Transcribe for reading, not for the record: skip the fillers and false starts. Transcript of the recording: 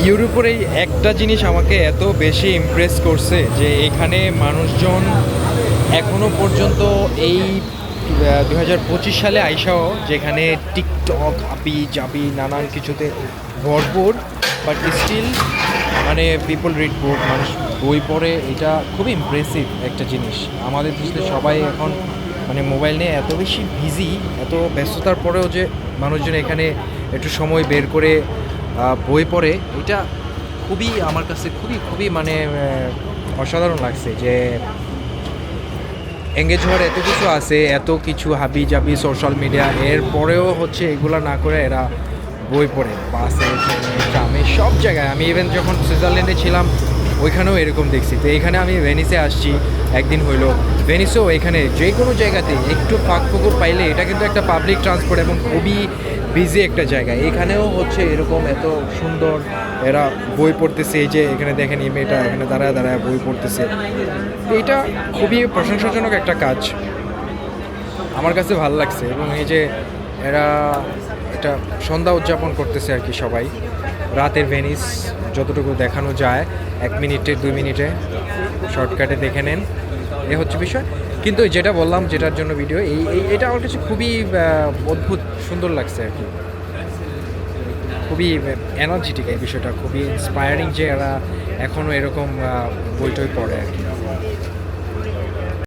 ইউরোপের এই একটা জিনিস আমাকে এত বেশি ইমপ্রেস করছে যে এখানে মানুষজন এখনো পর্যন্ত এই 2025 সালে আইসাও যেখানে টিকটক হাবি জাবি নানান কিছুতে ভরপুর, বাট স্টিল মানে পিপল রিড বুক, মানুষ বই পড়ে। এটা খুবই ইমপ্রেসিভ একটা জিনিস। আমাদের দেশে সবাই এখন মানে মোবাইল নিয়ে এত বেশি বিজি, এত ব্যস্ততার পরেও যে মানুষজন এখানে একটু সময় বের করে বই পড়ে, এটা খুবই আমার কাছে খুবই খুবই মানে অসাধারণ লাগছে যে এঙ্গেজ হওয়ার এত কিছু আছে, এত কিছু হাবি জাবি সোশ্যাল মিডিয়া, এর পরেও হচ্ছে এগুলো না করে এরা বই পড়ে বাসে ট্রামে সব জায়গায়। আমি ইভেন যখন সুইজারল্যান্ডে ছিলাম ওইখানেও এরকম দেখছি। তো এখানে আমি ভেনিসে আসছি একদিন হইলো, ভেনিসেও এখানে যে কোনো জায়গাতে একটু ফাঁক ফুকুর পাইলে, এটা কিন্তু একটা পাবলিক ট্রান্সপোর্ট এবং খুবই বিজি একটা জায়গা, এখানেও হচ্ছে এরকম এত সুন্দর এরা বই পড়তেছে। এই যে এখানে দেখেন এই মেয়েটা এখানে দাঁড়ায় দাঁড়ায় বই পড়তেছে। এটা খুবই প্রশংসাজনক একটা কাজ, আমার কাছে ভালো লাগছে। এবং এই যে এরা এটা সন্ধ্যা উদযাপন করতেছে আর কি সবাই, রাতের ভেনিস যতটুকু দেখানো যায় 1 মিনিটে 2 মিনিটে শর্টকাটে দেখে নেন, এ হচ্ছে বিষয়। কিন্তু যেটা বললাম, যেটার জন্য ভিডিও এটা আমার কাছে খুবই অদ্ভুত সুন্দর লাগছে আর কি, খুবই এনার্জেটিক এই বিষয়টা, খুবই ইন্সপায়ারিং যে এরা এখনও এরকম বই টই পড়ে আর কি।